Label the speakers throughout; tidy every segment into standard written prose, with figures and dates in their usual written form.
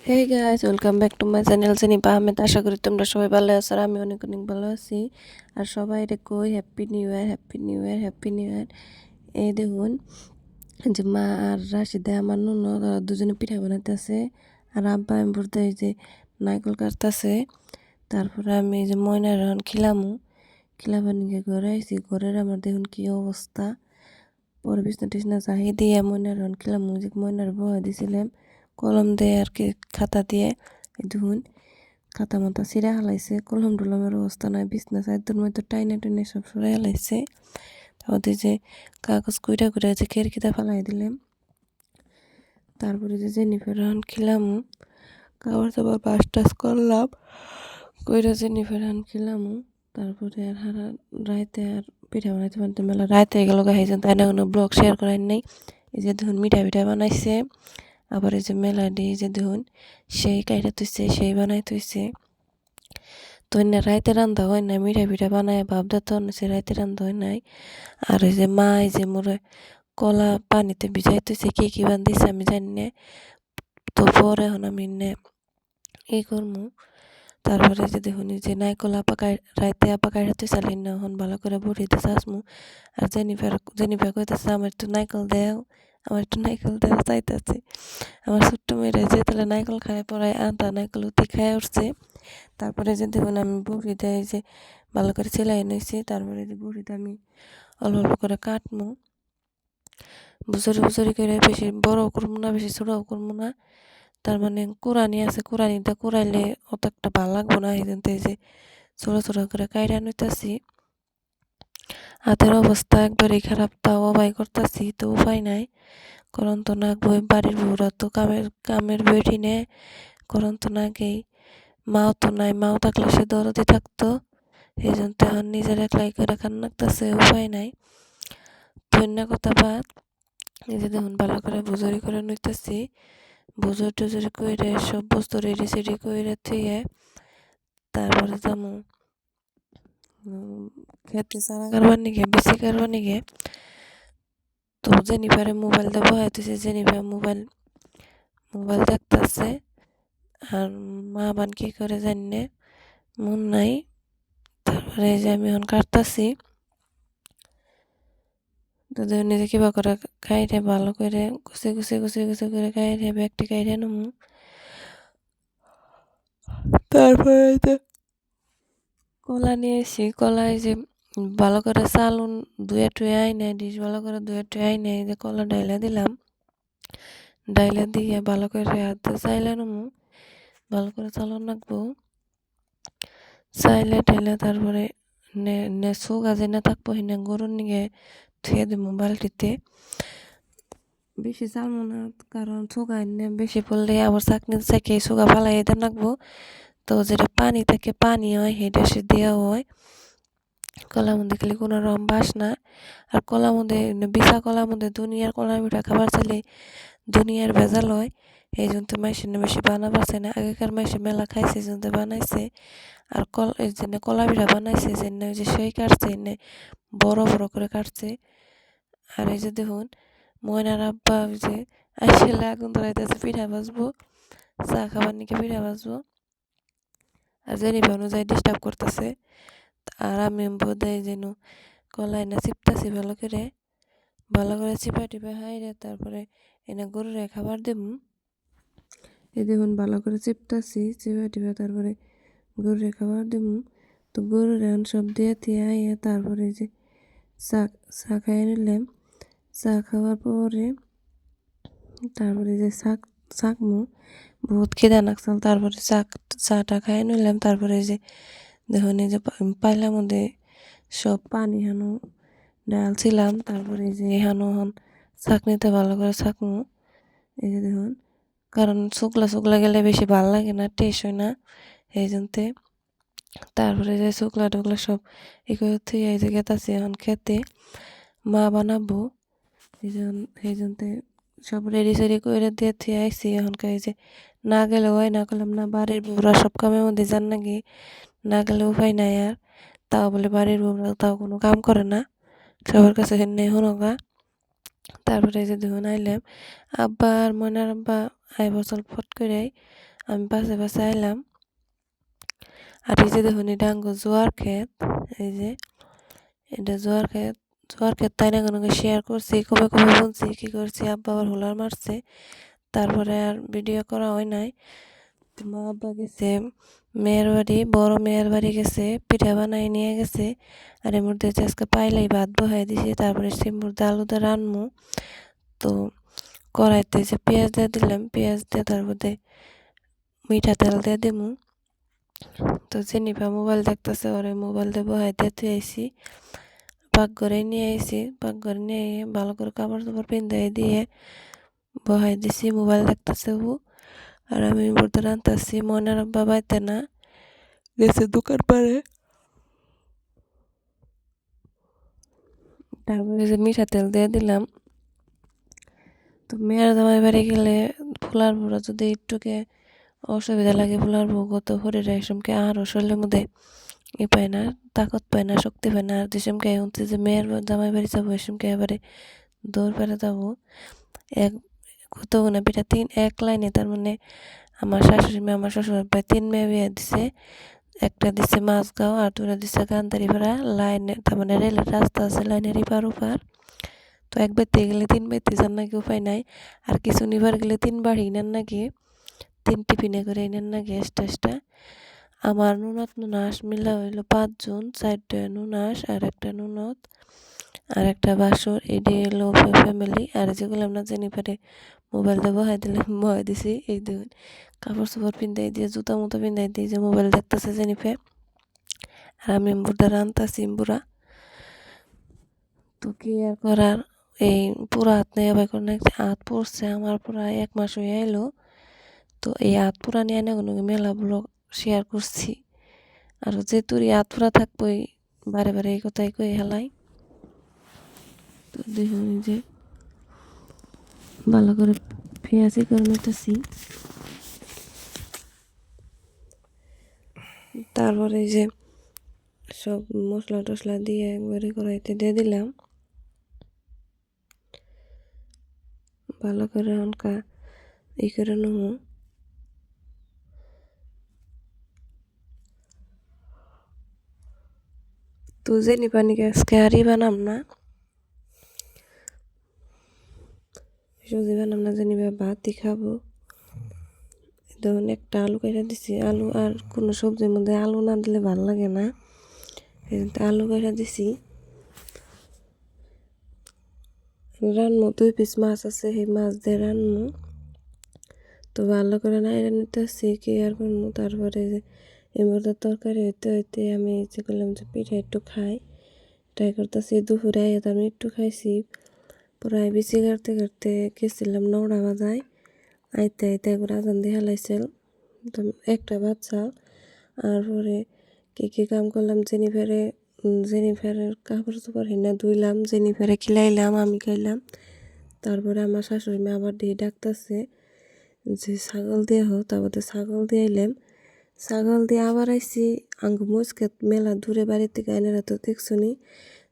Speaker 1: Hey guys, welcome back to my channel Jenipa Ahmed. আশা করি তোমরা সবাই ভালো আছো আর আমি অনেক অনেক ভালো আছি। আর সবাই রে কই happy new year, happy new year, happy new year. এই দেখুন যে মা আর রাশিদা আমার নুন ওরা দুজনে পিঠা বানাইতেছে আর আব্বা আমি বলতে এই যে নারকেল কাটতেছে। তারপরে আমি এই যে ময়নার এখন খিলাবার নিয়ে ঘরে আইছি। ঘরের আমার দেখুন কি অবস্থা। পরে বিছনা টিছনা চাহি দিয়ে ময়নার এখন খিলাম যে ময়নার বয়া দিছিলাম কলম দিয়ে আর কি, খাতা দিয়ে। এই দেখুন খাতা মাথা ছিঁড়া হালাইছে, কলম টলমের অবস্থা নাই, বিছনা চাদর মধ্যে টাইনে টাইনে সব সরাই হালাইছে। তারপরে যে কাগজ কুইটা কুইটা যে খেরকিটা ফেলাই দিলাম। তারপরে যে জেনিফার এখন খিলাম, কাপড় চাপড় বাস টাস করলাম, কইরা জেনিফার এখন খিলাম। তারপরে আর হারা রাইতে আর পিঠা বানাইতে বানাইতে মেলা রাইতে গেল গাইছেন, তাই না কোনো ব্লগ শেয়ার করার নেই। এই যে দেখুন মিঠা পিঠা বানাইছে। আবার এই যে মেলাডি যে দেখুন সেই কাইটা তুইছে, সেই বানাই তুইছে। তো না রাইতে রান্ধা হয় না, মিঠা পিঠা বানায় ভাবদা তো সে রাইতে রান্ধা হয় নাই। আর ওই যে মা এই যে মোরে কলা পানিতে ভিজাই তুইছে, কি বান্ধিছে আমি জানি না। তো পরে এখন আমি করমু। তারপরে যে দেখুন যে নাইকল পাকাই রাইতে পাকাই রাতে চালিন না, এখন ভালো করে বড়িতে চাসমু। আর জেনিফার কইতেছে আমার একটু নাইকল দেও চাইতেছে। আমার ছোট্ট মেয়েরা যে তাহলে নাইকল খায় পড়ায় আধা নাইকল উঠে খায় উঠছে। তারপরে যে দেখুন আমি বড়িটা এই যে ভালো করে সেলাই নিয়েছি। তারপরে যে বড়িটা আমি অল্প অল্প করে কাটমু, বুঝরি বুঝরি করে, বেশি বড় করবো না বেশি ছোটও করবো না। তার মানে কোরআনি আছে, কোরআনিটা কোরাইলে অত একটা ভালো লাগবো না, এই জন্য এই যে ছোট ছোট করে কাইরা নিতেছি। হাতের অবস্থা একবারেই খারাপ, তাও অবাই করতেছি, তো উপায় নাই। করন তো না বই বাড়ির বউরা তো কামের বেটি নে, করন তো না গেই। মাও তো নাই, মাও থাকলে সে দরদি থাকতো। এই জন্য এখন নিজের একলাই করে খান লাগতেছে, উপায় নাই। ধন্য কথা বাদ। এই যে দেখুন ভালো করে বুজরি করে নিতেছি, বুজর টুজরি করে সব বস্তু রেডি সেডি করে থুয়ে তারপরে যাবো খেতে চারা কারবার নিগে, বেশি কারবার নিগে। তো জেনিফারে মোবাইল দেবো হইতেছে, জেনিফার মোবাইল দেখতেছে। আর মা বান কি করে জানি না, মন নাই। তারপরে এই যে আমি এখন কাটতাছি। তো নিজে কিবা করে খাইরে ভালো করে গুছে করে খাইরে ব্যাগটি খাইরে নেবো। তারপরে যে কলা নিয়ে এসি, কলাই যে ভালো করে চালুন ধুয়ে টুয়ে আইনে, ডিশ ভালো করে ধুয়ে টুয়ে আইনে যে কলা ডাইলা দিলাম। ডাইলা দিয়ে ভালো করে হাত চাইলে নেবো, ভালো করে চালন রাখবো। চাইলে টাইলে তারপরে চৌকা যে না থাকবো হিনে গরুর নিগে ধুয়ে দেবো বালতিতে। বেশি চালবো না, কারণ চৌকা এনে বেশি পড়লে আবার চাকনি চাকে চৌকা ফালাই দিতে রাখবো। তো যেটা পানি থাকে পানি হয় সেটা সে দেওয়া হয়। কলার মধ্যে খেলে কোনো রকম বাস না। আর কলার মধ্যে বিছা কলার মধ্যে দুনিয়ার কলা পিঠা খাবার চাইলে দুনিয়ার ভেজাল হয়। এই জন্য মাইসে বেশি বানাবার চাই না, আগেকার মাইসে মেলা খাইছে এই জন্য বানাইছে। আর এই জন্য কলা পিঠা বানাইছে জন্য ওই যে সেই কাটছে এনে বড় বড় করে কাটছে। আর এই যে দেখুন ময়নার আব্বা ওই যে আসলে আগুন ধরাইতেছে, পিঠা ভাজবো, চা খাবার নিকে পিঠা ভাজবো। আর জেনিফা অনুযায়ী ডিস্টার্ব করতেছে। আর আমি বোধহয় যেন কলাই না চিপতাছি ভালো করে চিপা টিপা হাইরে তারপরে এনে গরুরে খাবার দেব। এই দেখুন ভালো করে চিপতাছি চিপা টিপা তারপরে গরুরে খাবার দেব। তো গরুরে এখন সব দিয়ে থিয়ে আইয়া তারপরে যে চা চা খাইয়ে নিলাম। চা খাওয়ার পরে তারপরে যে শাকমু বহুত খিদা লাগছিল, তারপরে চাটা খাইয়ে নিলাম। তারপরে যে দেখুন এই যে পাইলার মধ্যে সব পানি হানো ডাল ছিলাম। তারপরে এই যে হানো চাকনিতে ভালো করে ছাকমু। এই যে দেখুন, কারণ শুকলা গেলে বেশি ভাল লাগে না, টেস্ট হয় না এই জন্যে। তারপরে যে শুকলা টুকলা সব করে থুয়ে এই যে গেতাছি এখন খেতে, মা বানাবো। এই জন্যে সব রেডি সেডি করে দিয়ে থুয়ে আইসি। এখনকার এই যে না গেলে হয় না, করলাম না বাড়ির বউরা সব কামের মধ্যে যান নাকি, না গেলে উপায় নাই। আর তাও বলে বাড়ির বউরা তাও কোনো কাম করে না, সবার কাছে হেন নেই হনগা। তারপরে এই যে দেখুন আইলাম, আব্বা আর ময়নার আব্বা আইবার ফট করে আমি পাশে পাশে আইলাম। আর এই যে দেখুন এটা আঙ্গ জোয়ার ক্ষেত, এই যে এটা জোয়ার ক্ষেত তাই না কোনো শেয়ার করছি, কবে কবে বলছি কি করছি, আব্বা আবার হোলার মারছে, তারপরে আর ভিডিও করা হয় নাই। মা আব্বা গেছে মেয়ের বাড়ি, বড় মেয়ের বাড়ি গেছে, পিঠা বানাই নিয়ে গেছে। আর এর মধ্যে আজকে পাইলেই ভাত বহাই দিছি, তারপরে সিমুর দিয়ে আলু দিয়ে রানমু। তো কড়াইতে যে পেঁয়াজ দিয়ে দিলাম, পেঁয়াজ দিয়ে তার মধ্যে মিঠা তেল দিয়ে দিমু। তো জেনিফা মোবাইল দেখতেছে, ওরে মোবাইল দিয়ে বহাই দিয়ে তুই আইসি, পাকঘরে নিয়ে আইসি, পাকঘরে নিয়ে ভালো করে কাপড় চাপড় পিন্ধাই দিয়ে বহাই দিছি, মোবাইল দেখতেছে ও। আর আমি বলতে রান্তাছি, ময়নার আব্বা বাইতে না, গেছে দোকান পারে। তারপরে যে মিঠা তেল দিয়ে দিলাম। তো মেয়ের জামাই বাড়ি গেলে ফুলার ভুড়া যদি একটুকে অসুবিধা লাগে, ফুলার ভোগ তো শরীরে এসমকে আরও শরীরের মধ্যে পায় না, তাকত পায় না, শক্তি পায় না। আর যেসমকে হচ্ছে যে মেয়ের জামাই বাড়ি যাবো, এসমকে এবারে দৌড় পেরে যাবো। এক কত না পিঠা এক লাইনে, তার মানে আমার শাশুড়ি মেয়ে আমার শ্বশুর প্রায় 3 মেয়ে বিয়ে দিছে। একটা দিছে মাছগাঁও আর দুটা দিছে গান্ধারীপাড়া লাইনে, তার মানে রেলের রাস্তা আছে লাইনের এপার ওপার। তো এক বাড়িতে গেলে 3 বাড়িতে যার নাকি উপায় নাই। আর কিছু নিবার গেলে 3 বাড়ি নেন নাকি, 3 টিফিনে করে নেন নাকি এক্সট্রা। আমার নুনাস মিলা হইলো 5 জন, 4টা নুনাস আর একটা নুনত আর একটা বাসর, এটি হলো ফ্যামিলি। আর যেগুলো আমরা জেনিফারে মোবাইল দিয়ে বহাই দিছি, এই দেখুন কাপড় চোপড় পিন্ধাই দিয়ে জুতা মুতা পিন্ধাই দিয়ে যে মোবাইল দেখতেছে জেনিফে। আর আমি বুড়া রান্তাছি বুড়া। তো কি আর করার, এই পুরা হাত নিয়ে আবার কোনো হাত পড়ছে আমার, পুরা 1 মাস হয়ে এলো। তো এই হাত পুরা নিয়ে না কোনো মেলা ব্লগ শেয়ার করছি। আর যে তুই হাত পুরা থাকবোই, বারে বারে এই কথাই কই হেলাই। তো দেখুন যে ভালো করে পেঁয়াজি করে নিতেছি। তারপরে যে সব মশলা টশলা দিয়ে একবারে কড়াইতে দিয়ে দিলাম, ভালো করে অনকা করে নেবো। তো জেনি পানিকে আজকে হারি বানাম না, সবজি বানাম না, জেনিবা ভাতই খাবো। ধরুন একটা আলু কেটে দিছি, আলু আর কোনো সবজির মধ্যে আলু না দিলে ভালো লাগে না, আলু কেটে দিছি। রান্নু 2 পিস মাছ আছে, সেই মাছ দিয়ে রান্নু। তো ভালো করে নাইড়ে নিতেছি, কি আর করবো। তারপরে যে এবার তরকারি হইতে হইতে আমি ইচ্ছে করলাম যে পিঠা একটু খাই, ট্রাই করতেছি। দুপুরে আমি একটু খাইছি, প্রায় বিচি কাটতে কাটতে গেছিলাম 9টা বাজায়। আইতে আইতে একবার আজান দিয়ে হেলাইছিল, তো একটা বাচ্চা। আর পরে কি কাম করলাম, জেনিফারের কাপড় চোপড় হিনা ধুইলাম, জেনিফারে খিলাইলাম, আমি খাইলাম। তারপরে আমার শাশুড়ি মা আবার দিয়ে ডাকতেছে যে ছাগল দিয়ে হোক, তারপরে ছাগল দিয়ে আইলাম। ছাগল দিয়ে আবার আইসি আঙ্গু মুচকে মেলা দূরে বাড়ির থেকে আইনারা তো দেখছুনি।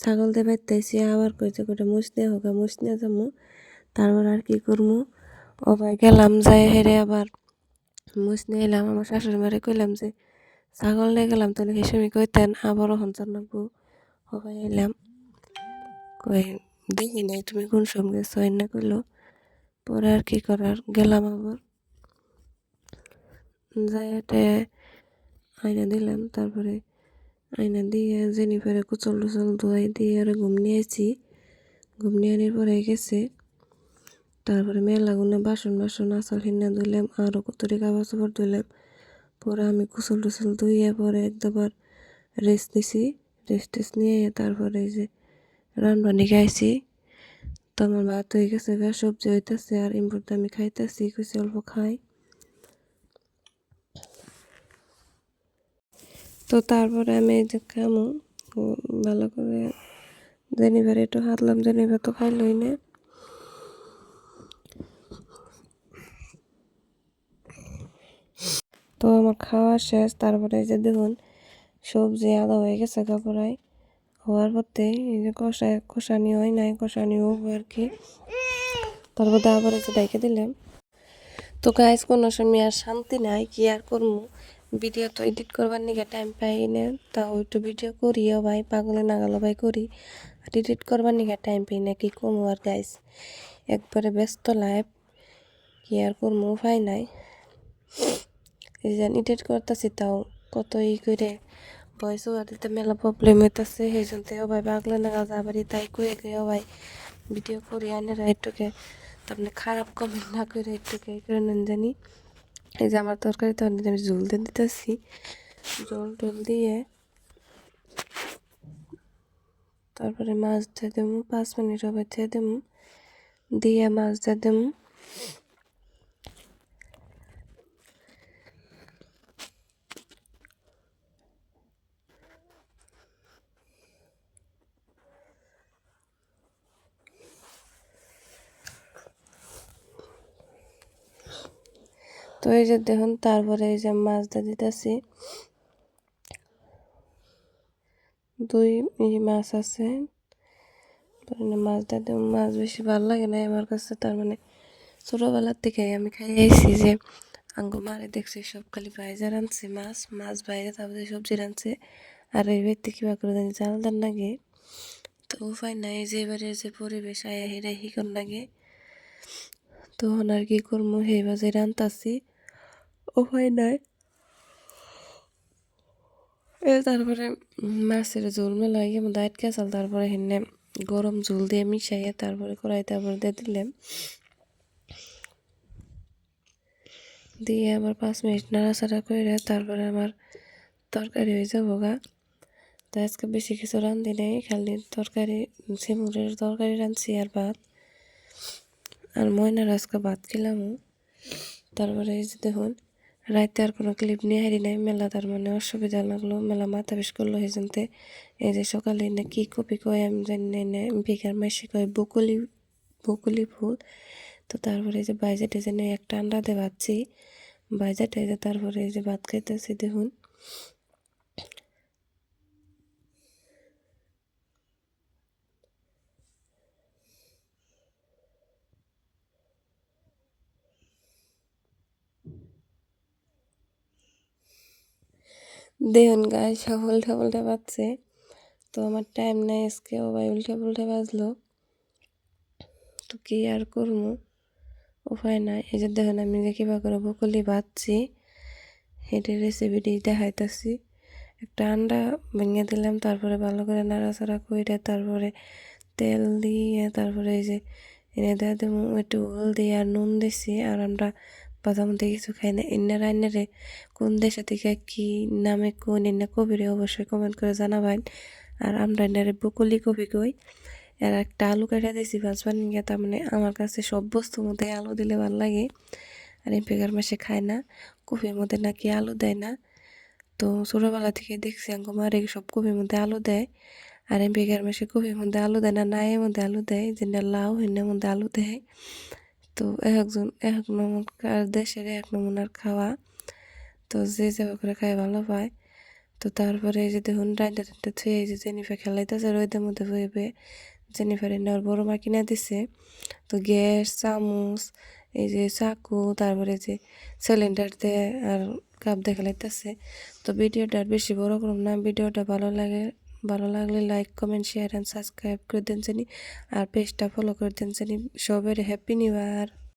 Speaker 1: ছাগল দিয়ে বাড়তে আইসি, আবার কইছে কটা মুছ নিয়ে হোক, মুছ নিয়ে যাবো। তারপর আর কি করবো, অবাই গেলাম, যাই হেরে আবার মুছ নিয়ে এলাম। আমার শাশুড়ি মারে কইলাম যে ছাগল নিয়ে গেলাম, তাহলে সেই সময় কইতেন আবারও হঞ্চার নাকবো। হবাই এলাম, কই দেখি নাই তুমি কোন সময় গেছো, না কইলো। পরে আর কি করার, গেলাম আবার, যাই হেঁটে আয়না দিলাম। তারপরে আয়না দিয়ে জেনিফারে কুচল টুচল ধোয়াই দিয়ে আর ঘুম নিয়ে আইছি। ঘুম নিয়ে আনির পরে গেছে। তারপরে মেলা গুনে বাসন আসল হিন্না ধুইলাম, আরও কতটি কাপড় চোপড় ধুইলাম। পরে আমি কুচল টুচল ধুইয়ে পরে একবার রেস্ট নিছি। রেস্ট নিয়ে তারপরে এই যে রান্নাবান্নি খাইছি। তো আমার ভাত হয়ে গেছে, সবজি হইতেছে, আর ইম্পোর্ট আমি খাইতেছি, কিছু অল্প খাই। তো তারপরে আমি এই যে খামো ভালো করে, জেনিভার একটু হাতলাম, জেনিভার তো খাইলই না। তো আমার খাওয়া শেষ। তারপরে এই যে দেখুন সবজি আদা হয়ে গেছে কাপড়ায়, হওয়ার পরতে এই যে কষানি হয় নাই, কষানি হোক আর কি। তারপরে আবার একটু ডাইকে দিলাম। তো গাইজ কোনো সময় আর শান্তি নাই, কি আর করবো, ভিডিও তো এডিট করবার নিকে টাইম পাই না, তাও একটু ভিডিও করিও ভাই, পাগলে নাগালো ভাই করি, আর এডিট করবার নিকে টাইম পাই না, কি করবো আর গাইজ, একবারে ব্যস্ত লাইফ, কি আর করবো, উপায় নাই। এই যে এডিট করতেছি তাও কত করে ভয়েস ওভার দিতে মেলা প্রবলেম হইতেছে, সেই জন্য ভাই পাগলে নাগাল যাবারই তাই কয়ে গেও ভাই ভিডিও করি আনেরা একটুকে, তারপরে খারাপ কমেন্ট না করে একটুকে এই করে নেন জানি। এই যে আমার তরকারি তো আমি ঝোল দিয়ে দিতেছি, ঝোল টোল দিয়ে তারপরে মাছ দিয়ে দেবো, 5 মিনিট হবে দিয়ে দেবো, দিয়ে মাছ দিয়ে দেবো। তো এই যে দেখুন, তারপরে এই যে মাছ দিয়ে দিতেছি, 2 মাছ আছে, মাছ দিয়ে দেবো। মাছ বেশি ভালো লাগে না আমার কাছে, তার মানে ছোটোবেলার থেকে আমি খাই আইছি যে আঙ্গু মারে দেখছি সব খালি ভাইজা রাঁধছে, মাছ মাছ বাইরে তারপরে সবজি রাঁধছে, আর এই ব্যক্তি কিবা করে জানি জাল দেন লাগে। তো উপায় নাই, যে এবারে যে পরিবেশ আয়া হেরা হিকন লাগে, তখন আর কি করবো, সেই বাজে রান্তাছি, উপায় নাই। তারপরে মাছের ঝোল মেলাই মধ্যে আটকে চাল, তারপরে হেনে গরম ঝোল দিয়ে মিশাইয়া তারপরে কড়াই তারপরে দিয়ে দিলাম, দিয়ে আবার 5 মিনিট নাড়াচাড়া করে তারপরে আমার তরকারি হয়ে যাবো গা। তো আজকে বেশি কিছু রান্ধি নাই, খালি তরকারি, সিমুরের তরকারি রাঁধছি আর ভাত, আর ময়নার আজকে ভাত খেলামও। তারপরে এই যে দেখুন, রাইতে আর কোনো ক্লিপ নিয়ে হারি নাই, মেলা তার মানে অসুবিধা লাগলো, মেলা মাথা বেশ করলো হেজনতে। এই যে সকালে না কি কপি কয় আমি জানি না, বেকার মাসি কয় বকুলি বকুলি ফুল। তো তারপরে এই যে বাইজেটে যেন একটা আন্ডা দিয়ে ভাবছি, বাইজেটে যে তারপরে এই যে ভাত খাইতেছি দেখুন। দেখুন গায়ে সব উল্টা পুল্টা বাজছে, তো আমার টাইম নাই আজকে, ও ভাই উল্টা পুল্টা বাজলো, তো কি আর করবো, উপায় নাই। এই যে দেখুন আমি যে কীভাবে করে বকুলি বাজছি, হেঁটে রেসিপিটি দেখাইতেছি। একটা আন্ডা ভেঙে দিলাম, তারপরে ভালো করে নাড়াচাড়া করে তারপরে তেল দিয়ে তারপরে এই যে এনে দেওয়া দেবো, একটু হলদি আর নুন দিছি। আর আমরা বাদাম দিয়ে কিছু খাই না, এনারা এনারে কোন দেশে থেকে কী নামে কোন এনে কবিরে অবশ্যই কমেন্ট করে জানাবেন। আর আমরা এনারে বকুলি কপি কই। আর একটা আলু কেটে দিয়েছি ভাজবার নিয়ে, তার মানে আমার কাছে সব বস্তুর মধ্যে আলু দিলে ভালো লাগে, আর এই বেকার মাসে খায় না, কপির মধ্যে নাকি আলু দেয় না। তো ছোটোবেলা থেকে দেখছি আমার এই সব কপির মধ্যে আলু দেয়, আর এই বেকার মাসে কপির মধ্যে আলু দেয় না, এর মধ্যে আলু দেয়, যেটা লাউ হেনের মধ্যে আলু দেয়। তো একজন এক নমুনার দেশের এক নমুনার খাওয়া, তো যে যাবে করে খাই ভালো পায়। তো তারপরে এই যে দেখুন রাইতে টাইতে থুয়ে এই যে জেনিফার খেলাইতেছে রোদের মধ্যে বয়ে, জেনিফার এনে ওর বড় মা কিনে দিছে। তো গ্যাস চামচ, এই যে চাকু, তারপরে যে সিলিন্ডার দিয়ে আর কাপ দেখালাইতেছে। তো ভিডিওটা আর বেশি বড় করব না, ভিডিওটা ভালো লাগলে like comment share and subscribe করে দেন জানি, আর পেজটা ফলো করে দেন জানি। সবাই হ্যাপি নিউ ইয়ার।